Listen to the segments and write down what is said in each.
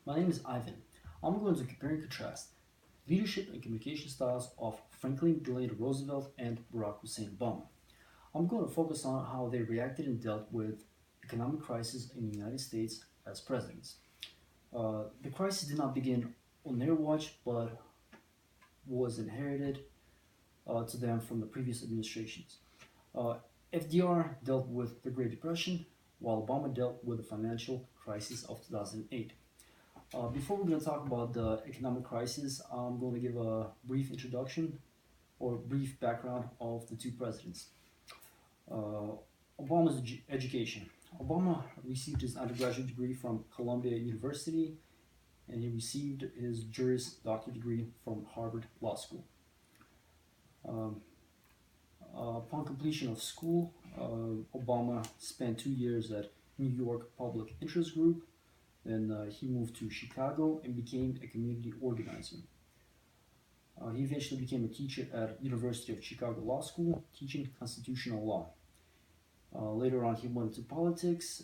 My name is Ivan. I'm going to compare and contrast leadership and communication styles of Franklin Delano Roosevelt and Barack Hussein Obama. I'm going to focus on how they reacted and dealt with economic crisis in the United States as presidents. The crisis did not begin on their watch, but was inherited to them from the previous administrations. Uh, FDR dealt with the Great Depression, while Obama dealt with the financial crisis of 2008. Before we're going to talk about the economic crisis, I'm going to give a brief introduction or brief background of the two presidents. Uh, Obama's education. Obama received his undergraduate degree from Columbia University, and he received his Juris Doctor degree from Harvard Law School. Um, upon completion of school, Obama spent 2 years at New York Public Interest Group. Then he moved to Chicago and became a community organizer. He eventually became a teacher at University of Chicago Law School, teaching constitutional law. Later on, he went into politics,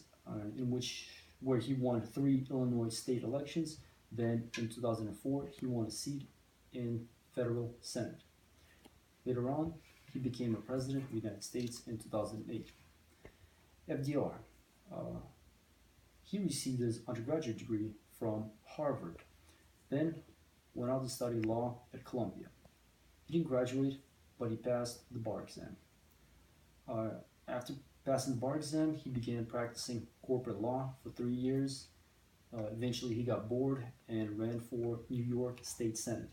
where he won 3 Illinois state elections. Then, in 2004, he won a seat in federal Senate. Later on, he became a president of the United States in 2008. FDR. He received his undergraduate degree from Harvard, then went on to study law at Columbia. He didn't graduate, but he passed the bar exam. After passing the bar exam, he began practicing corporate law for 3 years. Eventually, he got bored and ran for New York State Senate.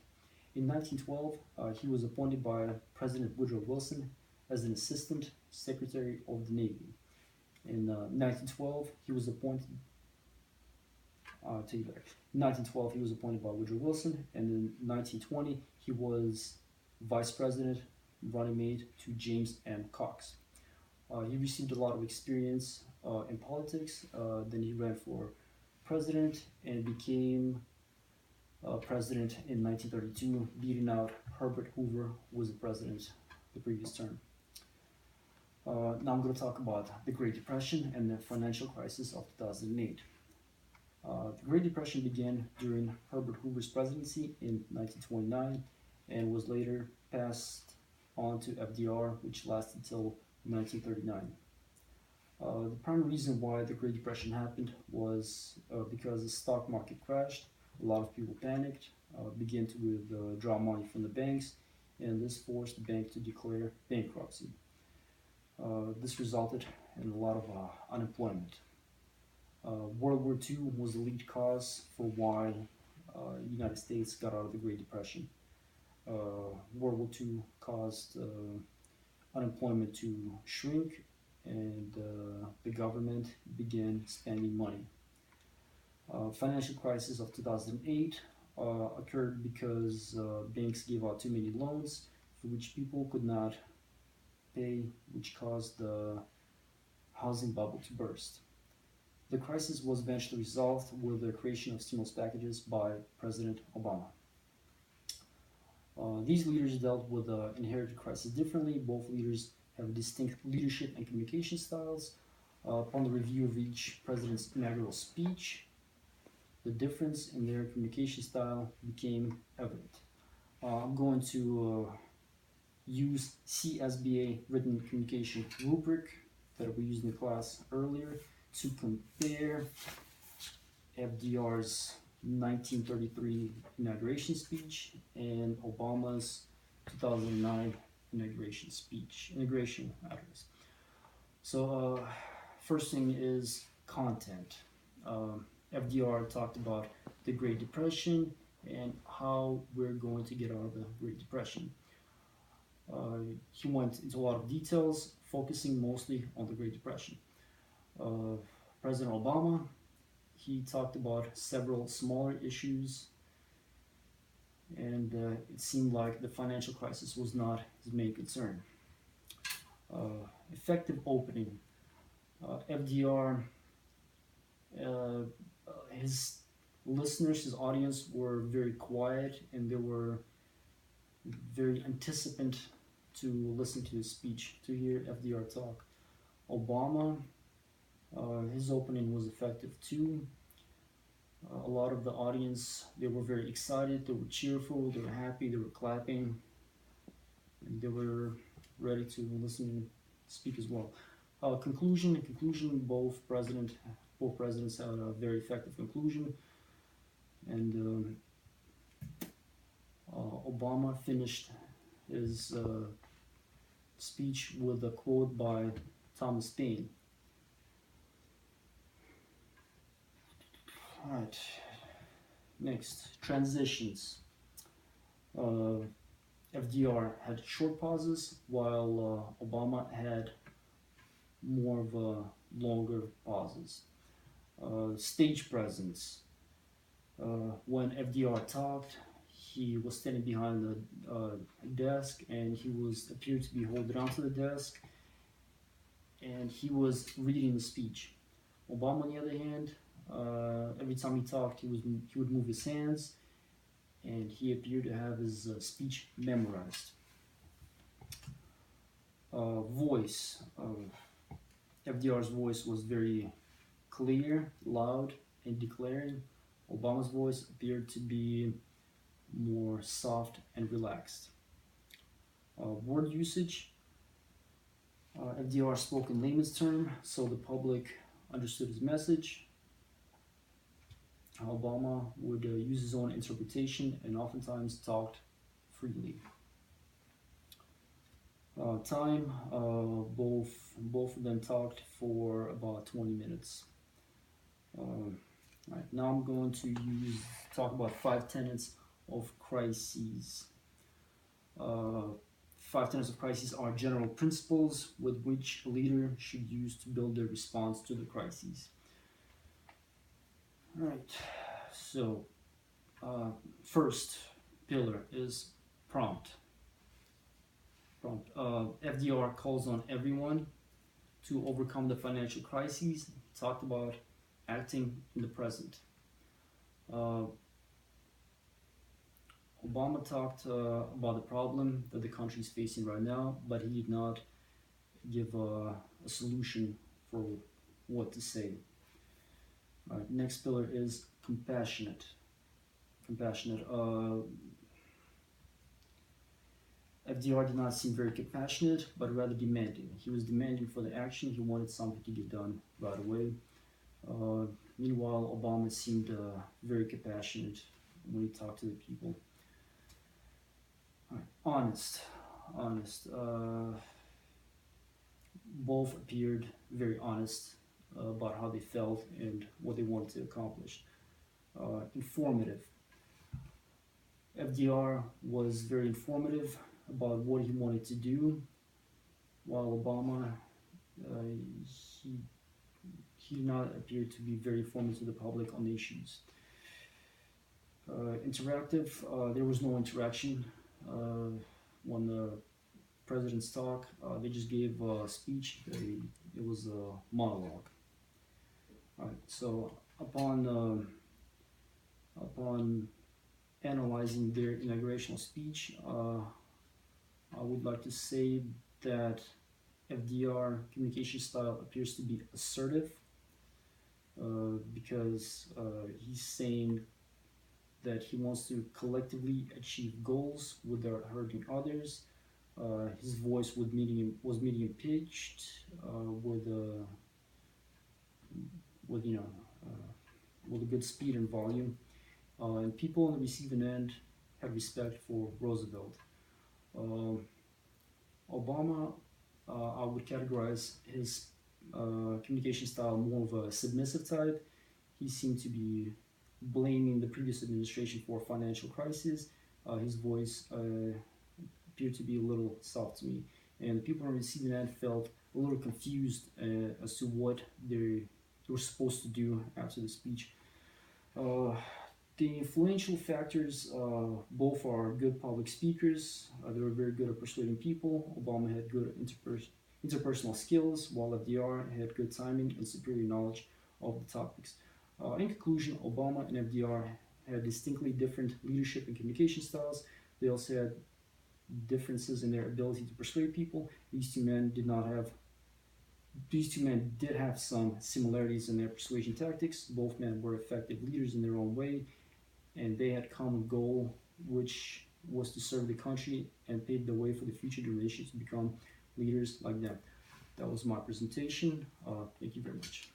In 1912, he was appointed by President Woodrow Wilson as an Assistant Secretary of the Navy. In 1912, he was appointed. In 1912, he was appointed by Woodrow Wilson, and in 1920, he was Vice President, running mate to James M. Cox. He received a lot of experience in politics. Then he ran for president and became president in 1932, beating out Herbert Hoover, who was the president the previous term. Now I'm going to talk about the Great Depression and the financial crisis of 2008. The Great Depression began during Herbert Hoover's presidency in 1929 and was later passed on to FDR, which lasted until 1939. The primary reason why the Great Depression happened was because the stock market crashed. A lot of people panicked, began to withdraw money from the banks, and this forced the bank to declare bankruptcy. This resulted in a lot of unemployment. World War II was the lead cause for why the United States got out of the Great Depression. World War II caused unemployment to shrink, and the government began spending money. Financial crisis of 2008 occurred because banks gave out too many loans for which people could not pay, which caused the housing bubble to burst. The crisis was eventually resolved with the creation of stimulus packages by President Obama. These leaders dealt with the inherited crisis differently. Both leaders have distinct leadership and communication styles. Upon the review of each president's inaugural speech, the difference in their communication style became evident. I'm going to use CSBA written communication rubric that we used in the class earlier to compare FDR's 1933 inauguration speech and Obama's 2009 inauguration address. So first thing is content. FDR talked about the Great Depression and how we're going to get out of the Great Depression. He went into a lot of details, focusing mostly on the Great Depression. President Obama, he talked about several smaller issues, and it seemed like the financial crisis was not his main concern. Effective opening. FDR, his listeners, his audience were very quiet, and they were very anticipant to listen to his speech, to hear FDR talk. Obama, his opening was effective too. A lot of the audience, they were very excited, they were cheerful, they were happy, they were clapping, and they were ready to listen and speak as well. In conclusion, both presidents had a very effective conclusion, and Obama finished his speech with a quote by Thomas Paine. All right, next, transitions. Uh, FDR had short pauses, while Obama had more of a longer pauses. Stage presence. When FDR talked, he was standing behind the desk, and he was appeared to be holding onto the desk, and he was reading the speech. Obama, on the other hand, every time he talked, he would move his hands, and he appeared to have his speech memorized. Voice. FDR's voice was very clear, loud, and declaring. Obama's voice appeared to be more soft and relaxed. Word usage. FDR spoke in layman's term, so the public understood his message. Obama would use his own interpretation and oftentimes talked freely. Time, both of them talked for about 20 minutes. Right, now I'm going to talk about 5 tenets of crises. 5 tenets of crises are general principles with which a leader should use to build their response to the crises. All right, so first pillar is prompt. FDR calls on everyone to overcome the financial crises. He talked about acting in the present. Obama talked about the problem that the country is facing right now, but he did not give a solution for what to say. Next pillar is compassionate. FDR did not seem very compassionate, but rather demanding. He was demanding for the action. He wanted something to get done right away. Meanwhile, Obama seemed very compassionate when he talked to the people. Honest. Both appeared very honest about how they felt and what they wanted to accomplish. Informative. FDR was very informative about what he wanted to do, while Obama, he did not appear to be very informative to the public on the issues. Interactive, there was no interaction when the presidents talk. They just gave a speech. It was a monologue. All right, so upon analyzing their inaugurational speech, I would like to say that FDR communication style appears to be assertive because he's saying that he wants to collectively achieve goals without hurting others. His voice was medium pitched with a good speed and volume, and people on the receiving end had respect for Roosevelt. Obama, I would categorize his communication style more of a submissive type. He seemed to be blaming the previous administration for a financial crisis. His voice appeared to be a little soft to me, and the people on the receiving end felt a little confused as to what they were supposed to do after the speech. The influential factors, both are good public speakers. They were very good at persuading people. Obama had good interpersonal skills, while FDR had good timing and superior knowledge of the topics. In conclusion, Obama and FDR had distinctly different leadership and communication styles. They also had differences in their ability to persuade people. These two men did not have These two men did have some similarities in their persuasion tactics. Both men were effective leaders in their own way, and they had a common goal, which was to serve the country and pave the way for the future generations to become leaders like them. That was my presentation. Thank you very much.